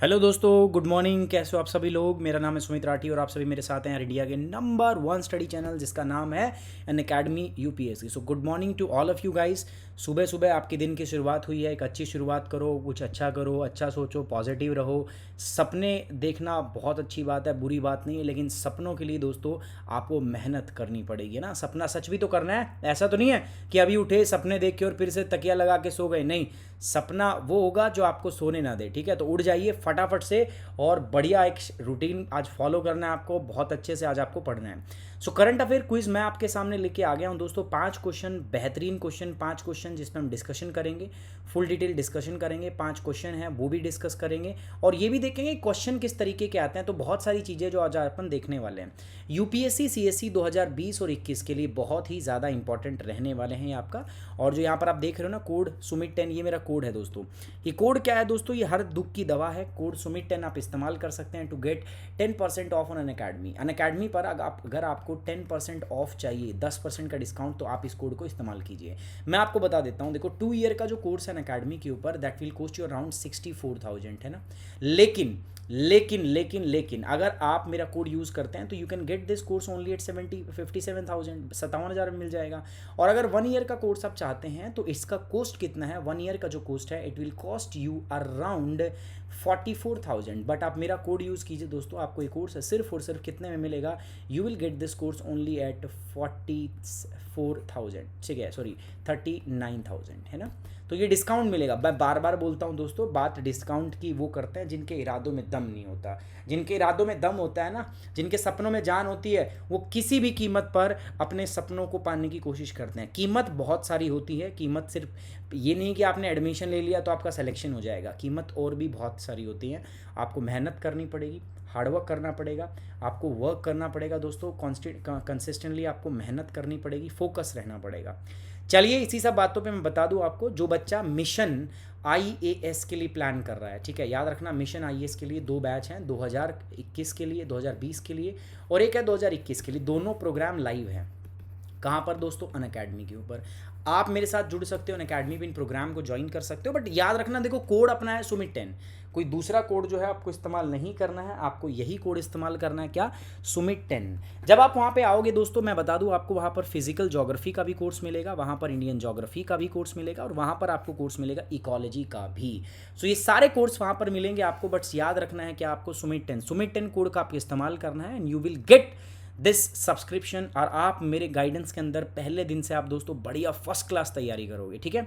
Hello दोस्तों, good morning. कैसे हो आप सभी लोग। मेरा नाम है सुमित राठी और आप सभी मेरे साथ हैं इंडिया के नंबर 1 स्टडी चैनल जिसका नाम है Unacademy UPSC. So good morning to all of you guys. सुबह सुबह आपके दिन की शुरुआत हुई है, एक अच्छी शुरुआत करो, कुछ अच्छा करो, अच्छा सोचो, पॉजिटिव रहो। सपने देखना बहुत अच्छी बात है, बुरी बात नहीं है, लेकिन सपनों के लिए दोस्तों आपको मेहनत करनी पड़ेगी ना। सपना सच भी तो करना है, ऐसा तो नहीं है कि अभी उठे सपने देख के और फिर से तकिया लगा के सो गए। नहीं, सपना वो होगा जो आपको सोने ना दे। ठीक है, तो उठ जाइए फटाफट से और बढ़िया एक रूटीन आज फॉलो करना है आपको, बहुत अच्छे से आज आपको पढ़ना है। सो करंट अफेयर क्विज मैं आपके सामने लेके आ गया हूं दोस्तों। 5 क्वेश्चन, बेहतरीन क्वेश्चन, 5 क्वेश्चन जिसमें हम डिस्कशन करेंगे, फुल डिटेल डिस्कशन करेंगे। 5 क्वेश्चन हैं वो भी डिस्कस करेंगे और ये भी देखेंगे क्वेश्चन किस तरीके के आते हैं। तो बहुत सारी चीज़ें जो आज अपन देखने वाले हैं यूपीएससी सीएससी 2020 और 21 के लिए बहुत ही ज़्यादा इंपॉर्टेंट रहने वाले हैं ये आपका। और जो यहाँ पर आप देख रहे हो ना कोड सुमित 10, ये मेरा कोड है दोस्तों। ये कोड क्या है दोस्तों, ये हर दुख की दवा है। कोड सुमित 10 आप इस्तेमाल कर सकते हैं to get 10% off on Unacademy. Unacademy पर अगर आपको 10% ऑफ चाहिए, 10% का डिस्काउंट, तो आप इस कोड को इस्तेमाल कीजिए। मैं आपको बता देता हूँ, देखो 2 ईयर का जो कोर्स है अन अकेडमी के ऊपर that will cost you around 64,000 है ना। लेकिन लेकिन लेकिन लेकिन अगर आप मेरा कोड यूज़ करते हैं तो you can get this course only at 57,000, 57,000 में मिल जाएगा। और अगर 1 ईयर का कोर्स आप चाहते हैं तो इसका कॉस्ट कितना है, 1 ईयर का जो कॉस्ट है it will cost you around 44,000। But आप मेरा कोड यूज़ कीजिए दोस्तों, आपको ये कोर्स सिर्फ और सिर्फ कितने में मिलेगा, you will get this course only at 44,000। ठीक है, सॉरी 39,000 है ना। तो ये डिस्काउंट मिलेगा। मैं बार बार बोलता हूँ दोस्तों, बात डिस्काउंट की वो करते हैं जिनके इरादों में दम नहीं होता। जिनके इरादों में दम होता है ना, जिनके सपनों में जान होती है, वो किसी भी कीमत पर अपने सपनों को पाने की कोशिश करते हैं। कीमत बहुत सारी होती है, कीमत सिर्फ ये नहीं कि आपने एडमिशन ले लिया तो आपका सिलेक्शन हो जाएगा। कीमत और भी बहुत सारी होती हैं। आपको मेहनत करनी पड़ेगी, हार्डवर्क करना पड़ेगा, आपको वर्क करना पड़ेगा दोस्तों, कंसिस्टेंटली आपको मेहनत करनी पड़ेगी, फोकस रहना पड़ेगा। चलिए इसी सब बातों पे मैं बता दूं आपको, जो बच्चा मिशन आईएएस के लिए प्लान कर रहा है, ठीक है, याद रखना मिशन आईएएस के लिए 2 बैच हैं, 2021 के लिए, 2020 के लिए, और एक है 2021 के लिए। दोनों प्रोग्राम लाइव हैं। कहाँ पर दोस्तों, अन अकेडमी के ऊपर। आप मेरे साथ जुड़ सकते हो, अन अकेडमी पे इन प्रोग्राम को ज्वाइन कर सकते हो। बट याद रखना, देखो कोड अपना है सुमित 10, कोई दूसरा कोड जो है आपको इस्तेमाल नहीं करना है, आपको यही कोड इस्तेमाल करना है, क्या, सुमित 10। जब आप वहाँ पे आओगे दोस्तों, मैं बता दूँ आपको, वहाँ पर फिजिकल ज्योग्राफी का भी कोर्स मिलेगा, वहाँ पर इंडियन ज्योग्राफी का भी कोर्स मिलेगा, और वहाँ पर आपको कोर्स मिलेगा इकोलॉजी का भी। सो ये सारे कोर्स वहाँ पर मिलेंगे आपको। बट याद रखना है कि आपको सुमित 10 कोड का आपको इस्तेमाल करना है and you will get this subscription. और आप मेरे गाइडेंस के अंदर पहले दिन से आप दोस्तों बढ़िया फर्स्ट क्लास तैयारी करोगे। ठीक है,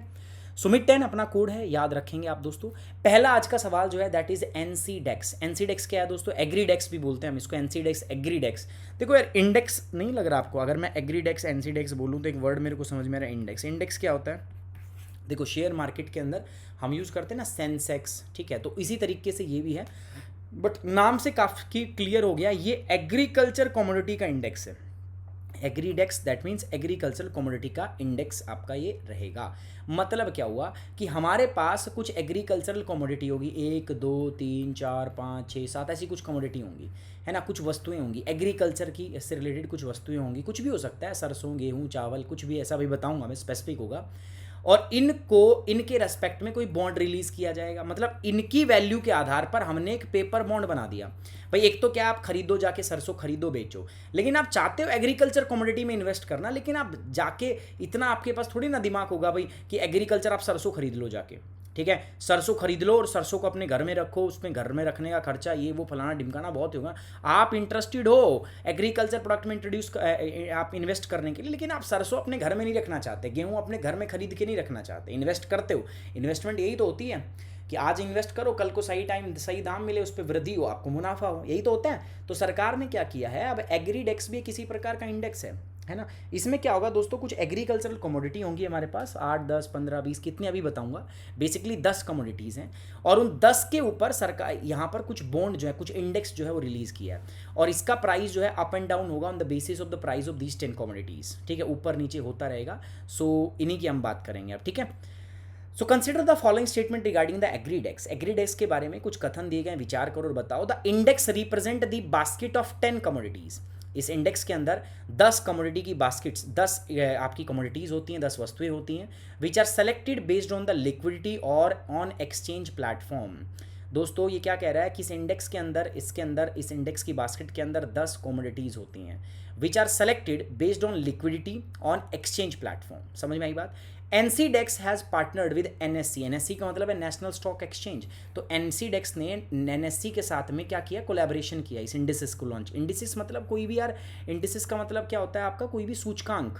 सुमित 10 अपना कोड है, याद रखेंगे आप दोस्तों। पहला आज का सवाल जो है दैट इज एनसीडेक्स। एनसीडेक्स क्या है दोस्तों, एग्रीडेक्स भी बोलते हैं हम इसको, एनसीडेक्स एग्रीडेक्स। देखो यार, इंडेक्स नहीं लग रहा आपको, अगर मैं एग्रीडेक्स एनसीडेक्स बोलूँ तो एक वर्ड मेरे को समझ में आ रहा है, इंडेक्स। इंडेक्स क्या होता है, देखो शेयर मार्केट के अंदर हम यूज़ करते हैं ना सेंसेक्स, ठीक है, तो इसी तरीके से ये भी है। बट नाम से काफ़ी क्लियर हो गया, ये एग्रीकल्चर कमोडिटी का इंडेक्स है। एग्रीडेक्स दैट मीन्स एग्रीकल्चर कमोडिटी का इंडेक्स आपका ये रहेगा। मतलब क्या हुआ कि हमारे पास कुछ एग्रीकल्चरल कमोडिटी होगी, 1 2 3 4 5 6 7 ऐसी कुछ कमोडिटी होंगी, है ना, कुछ वस्तुएं होंगी एग्रीकल्चर की, इससे रिलेटेड कुछ वस्तुएं होंगी, कुछ भी हो सकता है, सरसों गेहूँ चावल कुछ भी, ऐसा भी बताऊंगा मैं, स्पेसिफिक होगा। और इनको इनके रेस्पेक्ट में कोई बॉन्ड रिलीज किया जाएगा, मतलब इनकी वैल्यू के आधार पर हमने एक पेपर बॉन्ड बना दिया। भाई एक तो क्या, आप खरीदो जाके सरसों खरीदो बेचो, लेकिन आप चाहते हो एग्रीकल्चर कमोडिटी में इन्वेस्ट करना, लेकिन आप जाके इतना आपके पास थोड़ी ना दिमाग होगा भाई कि एग्रीकल्चर आप सरसों खरीद लो जाके। ठीक है, सरसों खरीद लो और सरसों को अपने घर में रखो, उसमें घर में रखने का खर्चा ये वो फलाना ढिमकाना बहुत होगा। आप इंटरेस्टेड हो एग्रीकल्चर प्रोडक्ट में इंट्रोड्यूस आप इन्वेस्ट करने के लिए, लेकिन आप सरसों अपने घर में नहीं रखना चाहते, गेहूँ अपने घर में खरीद के नहीं रखना चाहते, इन्वेस्ट करते हो। इन्वेस्टमेंट यही तो होती है कि आज इन्वेस्ट करो, कल को सही टाइम सही दाम मिले, उस पर वृद्धि हो, आपको मुनाफा हो, यही तो होता है। तो सरकार ने क्या किया है, अब एग्रीडेक्स भी किसी प्रकार का इंडेक्स है ना। इसमें क्या होगा दोस्तों, कुछ एग्रीकल्चरल कमोडिटी होंगी हमारे पास, 8 10 15 20 कितनी अभी बताऊंगा, बेसिकली 10 कमोडिटीज़ हैं। और उन 10 के ऊपर सरकार यहाँ पर कुछ बॉन्ड जो है, कुछ इंडेक्स जो है वो रिलीज़ किया है, और इसका प्राइस जो है अप एंड डाउन होगा on the basis of the price of these 10 commodities. ठीक है, ऊपर नीचे होता रहेगा। सो इन्हीं की हम बात करेंगे अब, ठीक है। So consider the following statement regarding the Agridex. Agridex के बारे में कुछ कथन दिए गए, विचार करो और बताओ। The index represent the basket of 10 commodities. इस इंडेक्स के अंदर 10 कमोडिटी की बास्केट्स, 10 आपकी कमोडिटीज होती हैं, 10 वस्तुएं होती हैं, which are selected based on the liquidity और ऑन एक्सचेंज प्लेटफॉर्म। दोस्तों ये क्या कह रहा है कि इस इंडेक्स के अंदर, इस इंडेक्स की बास्केट के अंदर 10 कमोडिटीज़ होती हैं which are selected based on liquidity on exchange platform. समझ में आई बात। NCDEX has partnered with NSC, NSC का मतलब है नेशनल स्टॉक एक्सचेंज। तो एनसीडेक्स ने एनएससी के साथ में क्या किया, कोलैबोरेशन किया इस इंडिसेस को लॉन्च। इंडिसेस मतलब कोई भी यार, इंडिसेस का मतलब क्या होता है आपका, कोई भी सूचकांक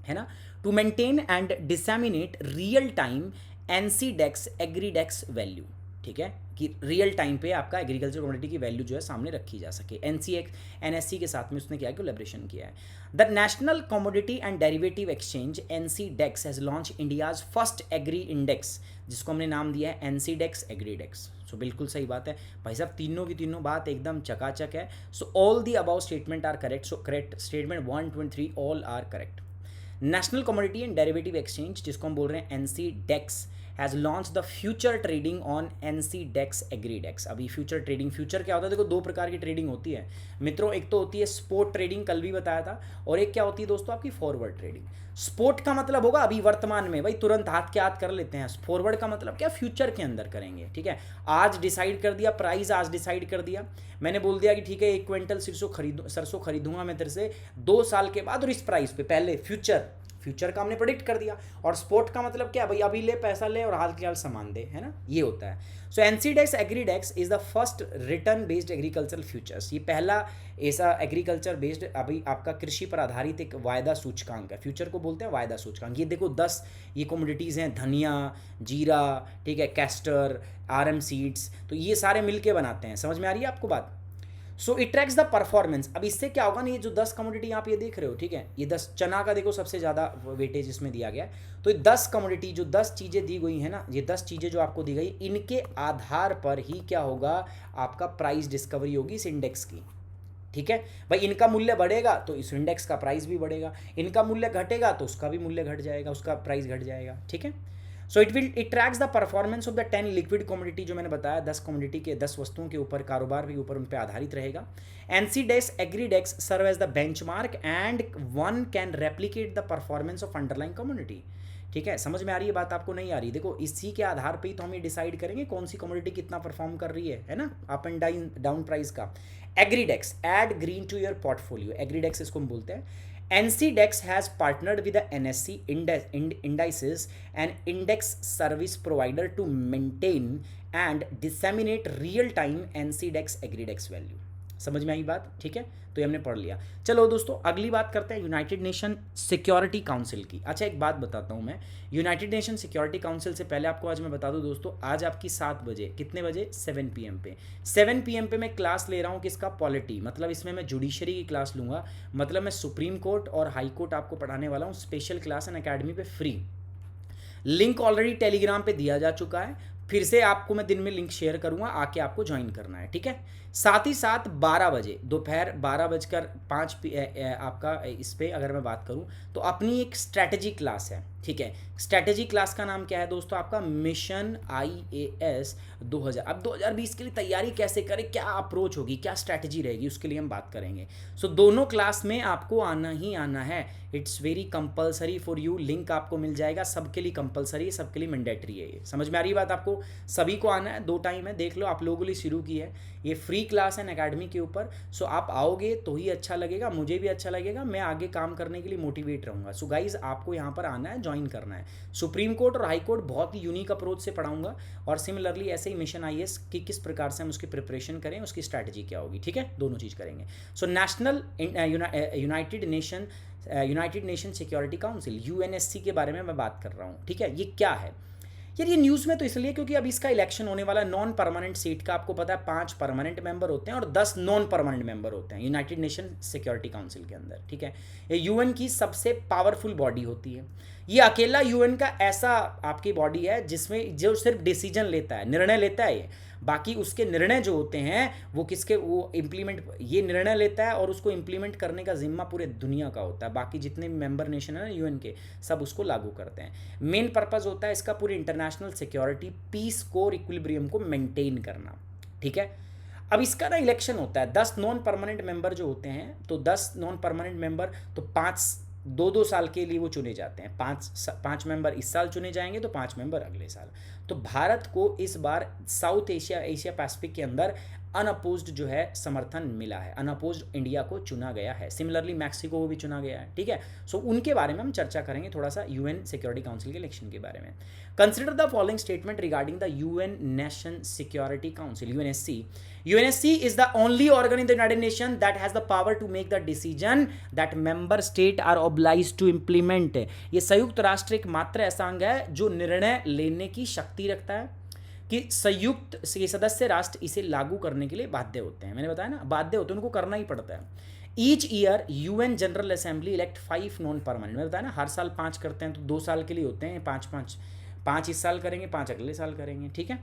है ना। To maintain and disseminate real time NCDEX Agridex value, ठीक है, कि रियल टाइम पे आपका एग्रीकल्चर कमोडिटी की वैल्यू जो है सामने रखी जा सके। एनएससी के साथ में उसने क्या कोलैबोरेशन किया है। The national commodity and derivative exchange NCDEX has launch India's first agri index, जिसको हमने नाम दिया है एनसीडेक्स एग्रीडेक्स। सो बिल्कुल सही बात है भाई साहब, तीनों की तीनों बात एकदम चकाचक है। So all the above statement are correct. So correct statement 1, 2 and 3 all are correct. National commodity and derivative exchange, जिसको हम बोल रहे हैं NCDEX, has launch the future trading on NCDEX Agridex. अभी फ्यूचर ट्रेडिंग, फ्यूचर क्या होता है, देखो दो प्रकार की ट्रेडिंग होती है मित्रों। एक तो होती है स्पोर्ट ट्रेडिंग, कल भी बताया था, और एक क्या होती है दोस्तों आपकी फॉरवर्ड ट्रेडिंग। स्पोर्ट का मतलब होगा अभी वर्तमान में, भाई तुरंत हाथ के हाथ कर लेते हैं। फॉरवर्ड का मतलब क्या, फ्यूचर के अंदर करेंगे, ठीक है। आज डिसाइड कर दिया प्राइस, आज डिसाइड कर दिया, मैंने बोल दिया कि ठीक है 1 क्विंटल सरसों खरीदूंगा मैं तेरे से 2 साल के बाद और इस प्राइस पे, पहले फ्यूचर का हमने प्रेडिक्ट कर दिया। और स्पोर्ट का मतलब क्या, भाई अभी ले पैसा ले और हाल के हाल सामान दे, है ना, ये होता है। So NCDEX Agridex is the first return based agricultural futures, ये पहला ऐसा एग्रीकल्चर बेस्ड अभी आपका कृषि पर आधारित एक वायदा सूचकांक है। फ्यूचर को बोलते हैं वायदा सूचकांक। ये देखो 10 ये कमोडिटीज़ हैं, धनिया, जीरा, ठीक है, कैस्टर, आरएम सीड्स, तो ये सारे मिलके बनाते हैं। समझ में आ रही है आपको बात। So it tracks the performance. अब इससे क्या होगा ना, ये जो 10 कमोडिटी आप ये देख रहे हो, ठीक है, ये 10 चना का देखो सबसे ज़्यादा वेटेज इसमें दिया गया है। तो ये 10 कमोडिटी जो 10 चीज़ें दी गई हैं ना, ये 10 चीज़ें जो आपको दी गई, इनके आधार पर ही क्या होगा, आपका प्राइस डिस्कवरी होगी इस इंडेक्स की, ठीक है भाई। इनका मूल्य बढ़ेगा तो इस इंडेक्स का प्राइस भी बढ़ेगा, इनका मूल्य घटेगा तो उसका भी मूल्य घट जाएगा, उसका प्राइस घट जाएगा, ठीक है। So it tracks the performance of the 10 liquid commodity, जो मैंने बताया 10 कमोडिटी के 10 वस्तुओं के ऊपर, कारोबार के ऊपर उन पर आधारित रहेगा। NCDEX Agridex serve as the benchmark and one can replicate the performance of underlying commodity, ठीक है। समझ में आ रही है बात, आपको नहीं आ रही, देखो इसी के आधार पे ही तो हम ये डिसाइड करेंगे कौन सी कमोडिटी कितना परफॉर्म कर रही है ना, अप एंड डाउन प्राइस का। Agridex add green to your portfolio, Agridex इसको हम बोलते हैं। NCDEX has partnered with the NSE indices and index service provider to maintain and disseminate real-time NCDEX Agridex value. समझ में आई बात, ठीक है, तो ये हमने पढ़ लिया। चलो दोस्तों अगली बात करते हैं यूनाइटेड नेशन सिक्योरिटी काउंसिल की। अच्छा एक बात बताता हूँ मैं, यूनाइटेड नेशन सिक्योरिटी काउंसिल से पहले आपको आज मैं बता दूँ दोस्तों, आज आपकी 7 बजे, कितने बजे, 7 PM पे, 7 PM पे मैं क्लास ले रहा हूँ किसका, पॉलिटी, मतलब इसमें मैं जुडिशरी की क्लास लूँगा, मतलब मैं सुप्रीम कोर्ट और हाई कोर्ट आपको पढ़ाने वाला हूँ, स्पेशल क्लास एंड अकेडमी पे फ्री। लिंक ऑलरेडी टेलीग्राम पे दिया जा चुका है, फिर से आपको मैं दिन में लिंक शेयर करूंगा, आके आपको ज्वाइन करना है, ठीक है। साथ ही साथ 12 बजे, दोपहर 12:05 आपका इस पे अगर मैं बात करूं तो अपनी एक स्ट्रैटेजी क्लास है, ठीक है। स्ट्रैटेजी क्लास का नाम क्या है दोस्तों, आपका मिशन IAS 2000। अब 2020 के लिए तैयारी कैसे करें, क्या अप्रोच होगी, क्या स्ट्रैटेजी रहेगी, उसके लिए हम बात करेंगे। सो दोनों क्लास में आपको आना ही आना है, it's very compulsory for you. Link आपको मिल जाएगा, सबके लिए कंपलसरी है, सबके लिए मैंडेटरी है। ये समझ में आ रही है बात, आपको सभी को आना है, 2 टाइम है, देख लो आप लोगों के लिए शुरू की है ये फ्री क्लास है अकेडमी के ऊपर। सो आप आओगे तो ही अच्छा लगेगा, मुझे भी अच्छा लगेगा, मैं आगे काम करने के लिए मोटिवेट रहूँगा। सो गाइज आपको यहाँ पर आना है, ज्वाइन करना है। सुप्रीम कोर्ट और हाई कोर्ट बहुत ही यूनिक अप्रोच से पढ़ाऊंगा, और सिमिलरली ऐसे ही मिशन IAS की किस प्रकार से हम उसकी प्रिपरेशन करें, उसकी स्ट्रैटेजी क्या होगी, ठीक है, दोनों चीज़ करेंगे। So national United nation security council UNSC के बारे में मैं बात कर रहा हूँ, ठीक है। ये क्या है यार, ये न्यूज़ में तो इसलिए क्योंकि अब इसका इलेक्शन होने वाला है। नॉन परमानेंट सीट का आपको पता है 5 परमानेंट मेंबर होते हैं और 10 नॉन परमानेंट मेंबर होते हैं यूनाइटेड नेशन सिक्योरिटी काउंसिल के अंदर, ठीक है। ये UN की सबसे पावरफुल बॉडी होती है। ये अकेला UN का ऐसा आपकी बॉडी है जिसमें जो सिर्फ डिसीजन लेता है, निर्णय लेता है, ये बाकी उसके निर्णय जो होते हैं वो किसके, वो इम्प्लीमेंट, ये निर्णय लेता है और उसको इम्प्लीमेंट करने का जिम्मा पूरे दुनिया का होता है। बाकी जितने मेंबर नेशन है ना UN के, सब उसको लागू करते हैं। मेन पर्पस होता है इसका पूरी इंटरनेशनल सिक्योरिटी, पीस को, इक्विलिब्रियम को मेंटेन करना, ठीक है। अब इसका ना इलेक्शन होता है, 10 नॉन परमानेंट मेंबर जो होते हैं, तो 10 नॉन परमानेंट मेंबर, तो 5 2-2 साल के लिए वो चुने जाते हैं। 5 मेंबर इस साल चुने जाएंगे तो 5 मेंबर अगले साल। तो भारत को इस बार साउथ एशिया पैसिफिक के अंदर अनअपोज्ड जो है समर्थन मिला है, अनअपोज्ड इंडिया को चुना गया है। सिमिलरली मैक्सिको को भी चुना गया है, ठीक है। सो उनके बारे में हम चर्चा करेंगे थोड़ा सा, यूएन सिक्योरिटी काउंसिल के इलेक्शन के बारे में। Consider the following statement regarding the UN nation security council, UNSC. UNSC is the only organ in the United Nations that has the power to make the decision that member state are obliged to implement। ये संयुक्त राष्ट्र एक मात्र ऐसा अंग है जो निर्णय लेने की शक्ति रखता है कि संयुक्त सदस्य राष्ट्र इसे लागू करने के लिए बाध्य होते हैं। मैंने बताया ना, बाध्य होते हैं, उनको करना ही पड़ता है। Each year UN general assembly elect 5 non permanent, मैंने बताया ना हर साल 5 करते हैं, तो 2 साल के लिए होते हैं, 5 इस साल करेंगे, 5 अगले साल करेंगे, ठीक है।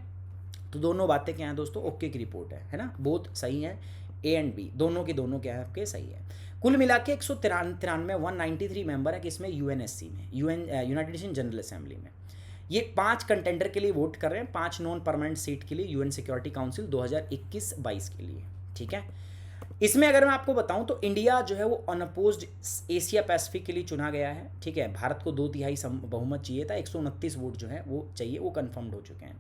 तो दोनों बातें क्या हैं दोस्तों, ओके की रिपोर्ट है ना, बोथ सही है, ए एंड बी दोनों के दोनों क्या है आपके सही है। कुल मिला के 193 मेंबर है किसमें, यूएनएससी में, यूनाइटेड नेशन जनरल असेंबली में। ये 5 कंटेंडर के लिए वोट कर रहे हैं, 5 नॉन परमानेंट सीट के लिए यूएन सिक्योरिटी काउंसिल 2021-22 के लिए, ठीक है। इसमें अगर मैं आपको बताऊं तो इंडिया जो है वो अनअपोज्ड एशिया पैसिफिक के लिए चुना गया है, ठीक है। भारत को 2/3 बहुमत चाहिए था, 129 वोट जो है वो चाहिए, वो कंफर्म्ड हो चुके हैं।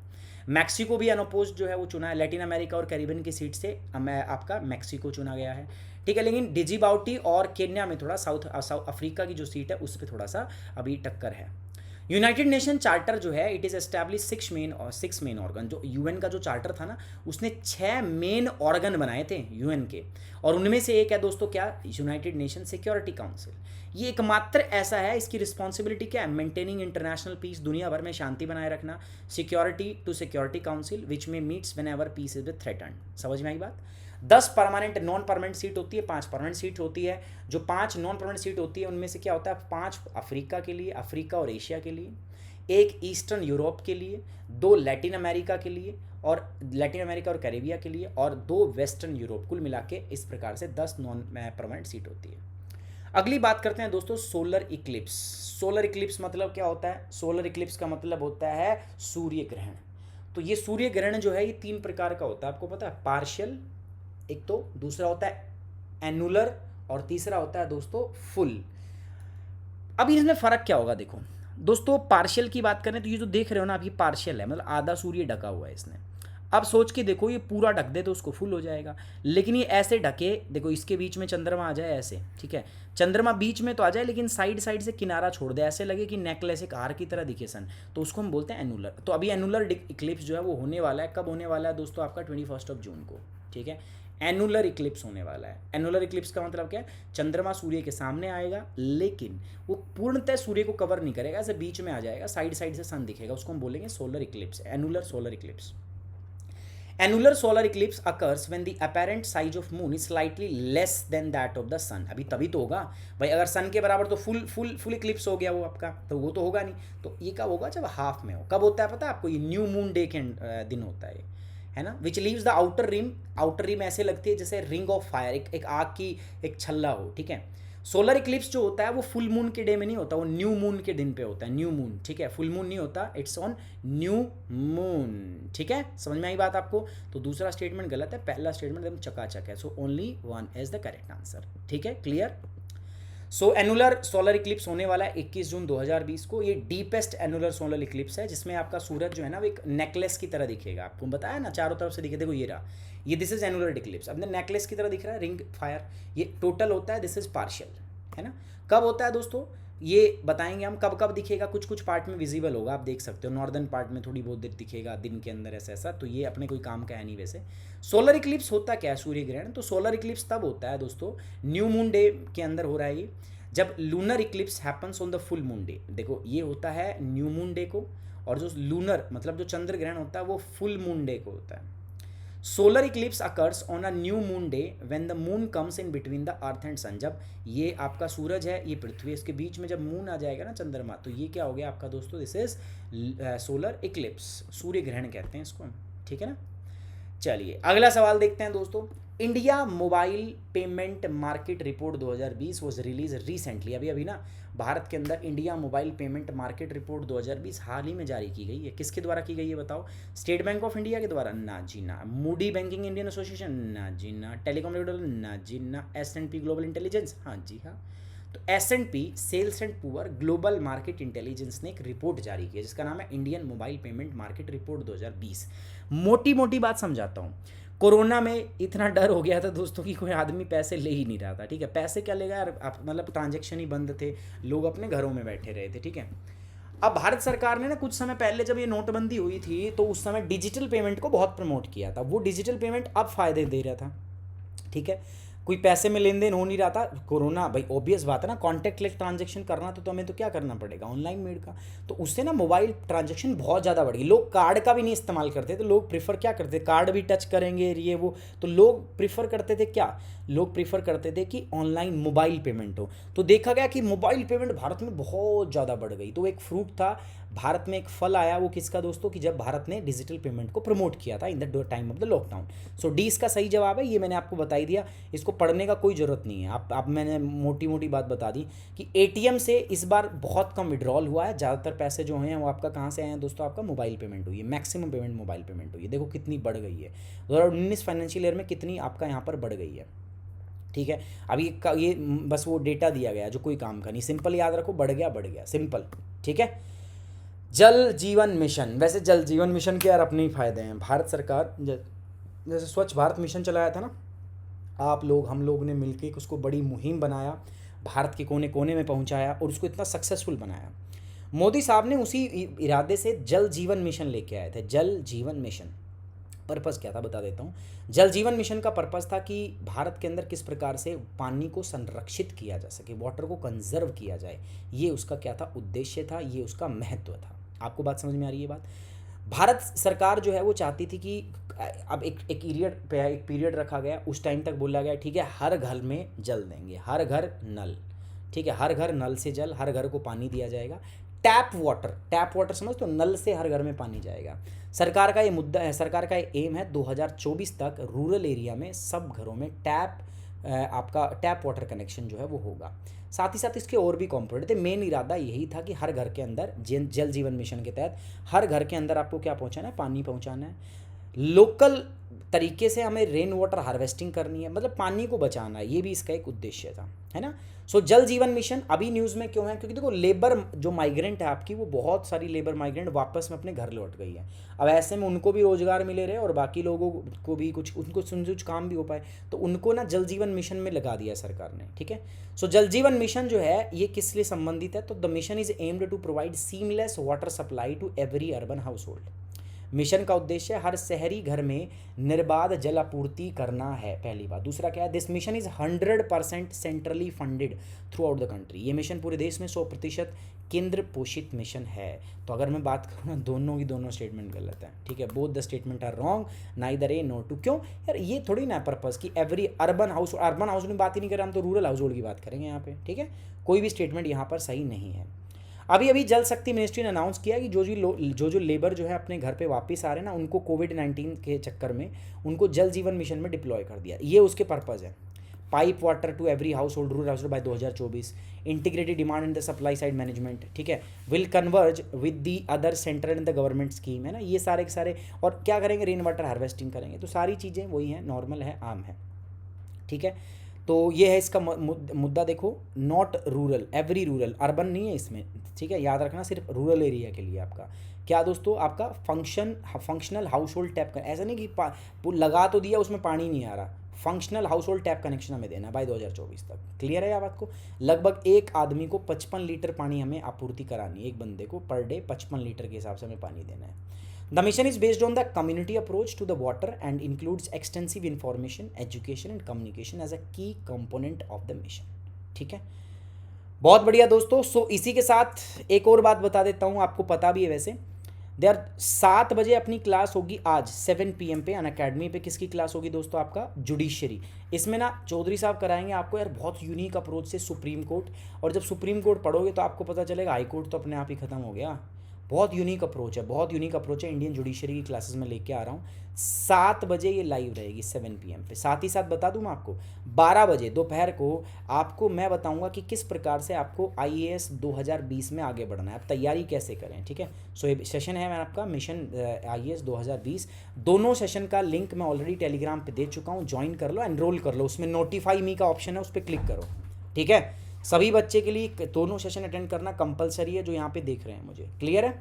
मैक्सिको भी अनअपोज्ड जो है वो चुना है, लैटिन अमेरिका और कैरिबियन की सीट से आपका मैक्सिको चुना गया है, ठीक है। लेकिन डिजिबाउटी और केन्या में थोड़ा साउथ अफ्रीका की जो सीट है उस पर थोड़ा सा अभी टक्कर है। यूनाइटेड नेशन चार्टर जो है it is establish 6 main organ, जो यूएन का जो चार्टर था ना उसने 6 मेन ऑर्गन बनाए थे यूएन के, और उनमें से एक है दोस्तों क्या, यूनाइटेड नेशन सिक्योरिटी काउंसिल। ये एकमात्र ऐसा है, इसकी रिस्पॉन्सिबिलिटी क्या है, मेंटेनिंग इंटरनेशनल पीस, दुनिया भर में शांति बनाए रखना, security to security council which में meets whenever peace is threatened. समझ में आई बात। 10 परमानेंट नॉन परमानेंट सीट होती है, 5 परमानेंट सीट होती है। जो 5 नॉन परमानेंट सीट होती है उनमें से क्या होता है, 5 अफ्रीका के लिए, अफ्रीका और एशिया के लिए, 1 ईस्टर्न यूरोप के लिए, 2 लैटिन अमेरिका के लिए, और लैटिन अमेरिका और कैरेबिया के लिए, और 2 वेस्टर्न यूरोप। कुल मिला के इस प्रकार से 10 नॉन परमानेंट सीट होती है। अगली बात करते हैं दोस्तों सोलर इक्लिप्स। सोलर इक्लिप्स मतलब क्या होता है, सोलर इक्लिप्स का मतलब होता है सूर्य ग्रहण। तो ये सूर्य ग्रहण जो है ये 3 प्रकार का होता है, आपको पता है, पार्शियल एक तो, दूसरा होता है एनुलर, और तीसरा होता है दोस्तों फुल। अब इसमें फर्क क्या होगा, देखो दोस्तों, पार्शियल की बात करें तो ये जो देख रहे हो ना आप, ये पार्शियल है, मतलब आधा सूर्य ढका हुआ है इसने। अब सोच के देखो, ये पूरा ढक दे तो उसको फुल हो जाएगा, लेकिन ये ऐसे ढके, देखो इसके बीच में चंद्रमा आ जाए ऐसे, ठीक है, चंद्रमा बीच में तो आ जाए लेकिन साइड से किनारा छोड़ दे, ऐसे लगे कि नेकलेस एक हार की तरह दिखे सन, तो उसको हम बोलते हैं एनुलर। तो अभी एनुलर इक्लिप्स जो है वो होने वाला है, कब होने वाला है दोस्तों, आपका 21 जून को, ठीक है। एनुलर इक्लिप्स होने वाला है। एनुलर इक्लिप्स का मतलब क्या है, चंद्रमा सूर्य के सामने आएगा लेकिन वो पूर्णतः सूर्य को कवर नहीं करेगा, ऐसे बीच में आ जाएगा, साइड से सन दिखेगा, उसको हम बोलेंगे solar Eclipse, annular solar Eclipse. Annular solar eclipse occurs when the apparent size of moon is slightly less than that of the sun। अभी तभी तो होगा भाई, अगर सन के बराबर तो फुल इक्लिप्स हो गया वो आपका, तो वो तो होगा नहीं। तो ये कब होगा, जब हाफ में हो। कब होता है पता है आपको, ये न्यू मून डे के दिन होता है ना। Which leaves the outer rim ऐसे लगती है जैसे रिंग ऑफ फायर, एक आग की एक छल्ला हो, ठीक है। सोलर इक्लिप्स जो होता है वो फुल मून के डे में नहीं होता, वो न्यू मून के दिन पे होता है, न्यू मून, ठीक है। फुल मून नहीं होता, इट्स ऑन न्यू मून, ठीक है। समझ में आई बात आपको। तो दूसरा स्टेटमेंट गलत है, पहला स्टेटमेंट एकदम चकाचक है। So only 1 is the correct answer, ठीक है, क्लियर। सो एनुलर सोलर इक्लिप्स होने वाला है 21 जून 2020 को। ये डीपेस्ट एनुलर सोलर इक्लिप्स है जिसमें आपका सूरज जो है ना वो एक नेकलेस की तरह दिखेगा, आपको बताया ना, चारों तरफ से दिखे, देखो ये रहा, ये दिस इज एनुलर इक्लिप्स, अपने नेकलेस की तरह दिख रहा है, रिंग फायर। ये टोटल होता है, दिस इज पार्शियल, है ना। कब होता है दोस्तों, ये बताएंगे हम कब कब दिखेगा। कुछ पार्ट में विजिबल होगा, आप देख सकते हो, नॉर्दर्न पार्ट में थोड़ी बहुत देर दिखेगा दिन के अंदर, ऐसा। तो ये अपने कोई काम का है नहीं वैसे। सोलर इक्लिप्स होता क्या है, सूर्य ग्रहण। तो सोलर इक्लिप्स तब होता है दोस्तों, न्यू मून डे के अंदर हो रहा है ये, जब lunar Eclipse happens on the full moon day. देखो ये होता है न्यू मून डे को, और जो लूनर मतलब जो चंद्र ग्रहण होता है वो फुल मून डे को होता है। Solar eclipse occurs on a new moon day when the moon comes in between the earth and sun. जब ये आपका सूरज है, ये पृथ्वी, इसके बीच में जब मून आ जाएगा ना, चंद्रमा, तो ये क्या हो गया आपका दोस्तों, दिस इज सोलर इक्लिप्स, सूर्य ग्रहण कहते हैं इसको, ठीक है ना। चलिए अगला सवाल देखते हैं दोस्तों। India mobile payment market report 2020 was release recently. अभी ना भारत के अंदर India mobile payment market report 2020 हाल ही में जारी की गई है। किसके द्वारा की गई है बताओ, स्टेट बैंक ऑफ इंडिया के द्वारा, ना जी ना। मूडी बैंकिंग इंडियन एसोसिएशन, ना जी ना। टेलीकॉम रेगुलेटर, ना जी ना। S&P ग्लोबल इंटेलिजेंस, हाँ जी हाँ। तो S&P sales and poor global market intelligence ने एक रिपोर्ट जारी की है जिसका नाम है Indian mobile payment market report 2020। मोटी मोटी बात समझाता हूँ। कोरोना में इतना डर हो गया था दोस्तों कि कोई आदमी पैसे ले ही नहीं रहा था, ठीक है। पैसे क्या लेगा यार, मतलब ट्रांजेक्शन ही बंद थे, लोग अपने घरों में बैठे रहे थे, ठीक है। अब भारत सरकार ने ना कुछ समय पहले जब ये नोटबंदी हुई थी तो उस समय डिजिटल पेमेंट को बहुत प्रमोट किया था। वो डिजिटल पेमेंट अब फायदे दे रहा था, ठीक है। कोई पैसे में लेन देन हो नहीं रहा था। कोरोना भाई ऑब्वियस बात है ना, कॉन्टैक्टलेस ट्रांजैक्शन करना तो हमें तो क्या करना पड़ेगा, ऑनलाइन मेड का। तो उससे ना मोबाइल ट्रांजैक्शन बहुत ज़्यादा बढ़ गई। लोग कार्ड का भी नहीं इस्तेमाल करते, तो लोग प्रीफर क्या करते, कार्ड भी टच करेंगे ये वो, तो लोग प्रीफर करते थे क्या, लोग प्रीफर करते थे कि ऑनलाइन मोबाइल पेमेंट हो। तो देखा गया कि मोबाइल पेमेंट भारत में बहुत ज़्यादा बढ़ गई। तो एक फ्रूट था भारत में, एक फल आया, वो किसका दोस्तों, कि जब भारत ने डिजिटल पेमेंट को प्रमोट किया था in the time of the lockdown. So D इसका सही जवाब है, ये मैंने आपको बता ही दिया, इसको पढ़ने का कोई ज़रूरत नहीं है। आप मैंने मोटी मोटी बात बता दी कि एटीएम से इस बार बहुत कम विड्रॉल हुआ है। ज़्यादातर पैसे जो हैं वो आपका कहाँ से आए हैं दोस्तों, आपका मोबाइल पेमेंट हुई है, मैक्सिमम पेमेंट मोबाइल पेमेंट हुई है। देखो कितनी बढ़ गई है 2019 फाइनेंशियल ईयर में, कितनी आपका यहाँ पर बढ़ गई है, ठीक है। अभी ये बस वो डेटा दिया गया जो कोई काम का नहीं, सिंपल याद रखो, बढ़ गया सिंपल, ठीक है। जल जीवन मिशन, वैसे जल जीवन मिशन के यार अपने ही फायदे हैं। भारत सरकार जैसे स्वच्छ भारत मिशन चलाया था ना, आप लोग हम लोग ने मिलकर उसको बड़ी मुहिम बनाया, भारत के कोने कोने में पहुंचाया और उसको इतना सक्सेसफुल बनाया। मोदी साहब ने उसी इरादे से जल जीवन मिशन लेके आए थे। जल जीवन मिशन पर्पज़ क्या था बता देता हूँ। जल जीवन मिशन का पर्पज़ था कि भारत के अंदर किस प्रकार से पानी को संरक्षित किया जा सके, वाटर को कंजर्व किया जाए। ये उसका क्या था, उद्देश्य था, ये उसका महत्व था। आपको बात समझ में आ रही है बात। भारत सरकार जो है वो चाहती थी कि अब एक पीरियड रखा गया, उस टाइम तक बोला गया ठीक है हर घर में जल देंगे, हर घर नल, ठीक है, हर घर नल से जल, हर घर को पानी दिया जाएगा। टैप वाटर समझ, तो नल से हर घर में पानी जाएगा। सरकार का ये मुद्दा है, सरकार का ये एम है 2024 तक रूरल एरिया में सब घरों में आपका टैप वाटर कनेक्शन जो है वो होगा। साथ ही साथ इसके और भी कॉम्पोनेंट थे। मेन इरादा यही था कि हर घर के अंदर जल जीवन मिशन के तहत हर घर के अंदर आपको क्या पहुंचाना है, पानी पहुंचाना है। लोकल तरीके से हमें रेन वाटर हार्वेस्टिंग करनी है, मतलब पानी को बचाना है, ये भी इसका एक उद्देश्य था, है ना। सो जल जीवन मिशन अभी न्यूज़ में क्यों है, क्योंकि देखो लेबर जो माइग्रेंट है आपकी, वो बहुत सारी लेबर माइग्रेंट वापस में अपने घर लौट गई है। अब ऐसे में उनको भी रोजगार मिले रहे और बाकी लोगों को भी कुछ उनको कुछ काम भी हो पाए, तो उनको ना जल जीवन मिशन में लगा दिया सरकार ने, ठीक है। सो जल जीवन मिशन जो है ये किस लिए संबंधित है, तो the mission is aimed to provide seamless water supply to every urban household. Mission का उद्देश्य हर शहरी घर में निर्बाध जल आपूर्ति करना है, पहली बात। दूसरा क्या है, this mission is 100% centrally funded through out the country. ये मिशन पूरे देश में 100% केंद्र पोषित मिशन है। तो अगर मैं बात करूँ ना, दोनों स्टेटमेंट गलत है, ठीक है। Both the statement are wrong, neither a nor two. क्यों यार, ये थोड़ी ना पर्पस कि एवरी अर्बन हाउस में बात ही नहीं कर रहे हम, तो रूरल हाउस होल्ड की बात करेंगे यहाँ पे, ठीक है। कोई भी स्टेटमेंट यहाँ पर सही नहीं है। अभी जल शक्ति मिनिस्ट्री ने अनाउंस किया कि जो लेबर जो है अपने घर पे वापस आ रहे हैं ना, उनको कोविड-19 के चक्कर में उनको जल जीवन मिशन में डिप्लॉय कर दिया। ये उसके पर्पज़ है। Pipe water to every household rural house by 2024, integrated demand and the supply side management, ठीक है, will converge with the other central and the government scheme, है ना। ये सारे के सारे, और क्या करेंगे, रेन वाटर हार्वेस्टिंग करेंगे। तो सारी चीज़ें वही हैं, नॉर्मल है, आम है, ठीक है। तो ये है इसका मुद्दा। देखो, not rural, every rural, urban नहीं है इसमें, ठीक है, याद रखना, सिर्फ रूरल एरिया के लिए आपका क्या दोस्तों, आपका फंक्शनल हाउस होल्ड टैप का, ऐसा नहीं कि लगा तो दिया उसमें पानी नहीं आ रहा, functional house hold tap connection हमें देना है बाय 2024 तक। क्लियर है आप बात को। लगभग एक आदमी को 55 लीटर पानी हमें आपूर्ति करानी है, एक बंदे को पर डे 55 लीटर के हिसाब से हमें पानी देना है। The mission is based on the community approach to the water and includes extensive information, education and communication as a key component of the mission, ठीक है। बहुत बढ़िया दोस्तों। सो इसी के साथ एक और बात बता देता हूँ, आपको पता भी है वैसे, 7 बजे अपनी क्लास होगी आज 7 PM पे अनअकैडमी पे। किसकी क्लास होगी दोस्तों, आपका जुडिशरी। इसमें ना चौधरी साहब कराएंगे आपको यार बहुत यूनिक अप्रोच से सुप्रीम कोर्ट, और जब सुप्रीम कोर्ट पढ़ोगे तो आपको पता चलेगा हाई कोर्ट तो अपने आप ही खत्म हो गया। बहुत यूनिक अप्रोच है, इंडियन जुडिशरी की क्लासेस में लेके आ रहा हूँ। 7 बजे ये लाइव रहेगी 7 PM पे। साथ ही साथ बता दूँ मैं आपको, 12 बजे दोपहर को आपको मैं बताऊँगा कि किस प्रकार से आपको IAS 2020 में आगे बढ़ना है, आप तैयारी कैसे करें, ठीक है। सो ये सेशन है मैं आपका मिशन IAS 2020। दोनों सेशन का लिंक मैं ऑलरेडी टेलीग्राम पे दे चुका हूँ, ज्वाइन कर लो, एनरोल कर लो। उसमें नोटिफाई मी का ऑप्शन है, उस पर क्लिक करो, ठीक है। सभी बच्चे के लिए दोनों सेशन अटेंड करना कंपलसरी है, जो यहाँ पे देख रहे हैं मुझे, क्लियर है।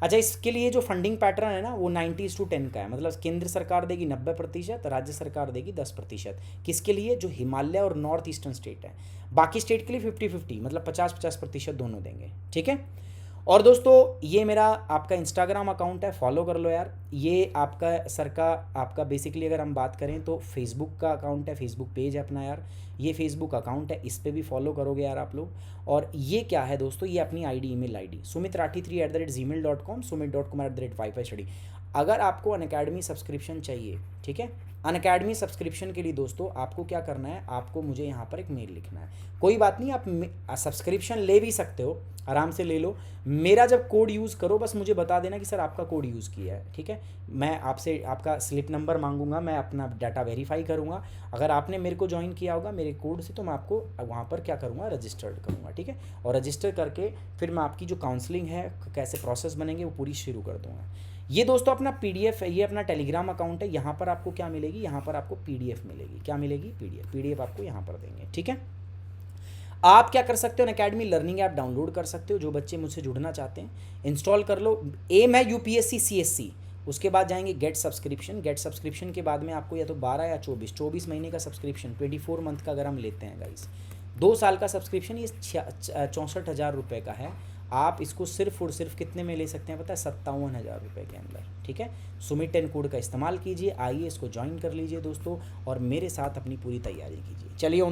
अच्छा, इसके लिए जो फंडिंग पैटर्न है ना वो 90:10 का है, मतलब केंद्र सरकार देगी 90%, राज्य सरकार देगी 10%। किसके लिए? जो हिमालय और नॉर्थ ईस्टर्न स्टेट है। बाकी स्टेट के लिए 50-50, मतलब 50-50% दोनों देंगे, ठीक है। और दोस्तों ये मेरा आपका इंस्टाग्राम अकाउंट है, फॉलो कर लो यार। ये आपका सर का आपका बेसिकली अगर हम बात करें तो फेसबुक का अकाउंट है, फेसबुक पेज है अपना यार, ये फेसबुक अकाउंट है, इस पर भी फॉलो करोगे यार आप लोग। और ये क्या है दोस्तों, ये अपनी ID, email ID sumitrathi3@gmail.com, sumit.kumar@wifi study। अगर आपको अनअकैडमी सब्सक्रिप्शन चाहिए, ठीक है, अनअकैडमी सब्सक्रिप्शन के लिए दोस्तों आपको क्या करना है, आपको मुझे यहाँ पर एक मेल लिखना है। कोई बात नहीं, आप सब्सक्रिप्शन ले भी सकते हो, आराम से ले लो। मेरा जब कोड यूज़ करो बस मुझे बता देना कि सर आपका कोड यूज़ किया है, ठीक है। मैं आपसे आपका स्लिप नंबर मांगूंगा, मैं अपना डाटा वेरीफाई करूँगा। अगर आपने मेरे को ज्वाइन किया होगा मेरे कोड से तो मैं आपको वहाँ पर क्या करूँगा, रजिस्टर्ड करूँगा, ठीक है। और रजिस्टर करके फिर मैं आपकी जो काउंसलिंग है, कैसे प्रोसेस बनेंगे, वो पूरी शुरू कर दूँगा। ये दोस्तों अपना PDF है, ये अपना टेलीग्राम अकाउंट है। यहाँ पर आपको क्या मिलेगी, यहाँ पर आपको PDF मिलेगी। क्या मिलेगी? PDF आपको यहाँ पर देंगे, ठीक है। आप क्या कर सकते हो, अनअकैडमी लर्निंग ऐप डाउनलोड कर सकते हो। जो बच्चे मुझसे जुड़ना चाहते हैं इंस्टॉल कर लो। एम है UPSC CSC, उसके बाद जाएंगे गेट सब्सक्रिप्शन। गेट सब्सक्रिप्शन के बाद में आपको या तो 12 या 24 महीने का सब्सक्रिप्शन, 24 मंथ का अगर हम लेते हैं गाइस, 2 साल का सब्सक्रिप्शन ये 64,000 रुपये का है। आप इसको सिर्फ और सिर्फ कितने में ले सकते हैं पता है? 57,000 रुपये के अंदर, ठीक है। सुमित 10 कोड का इस्तेमाल कीजिए, आइए इसको ज्वाइन कर लीजिए दोस्तों, और मेरे साथ अपनी पूरी तैयारी कीजिए। चलिए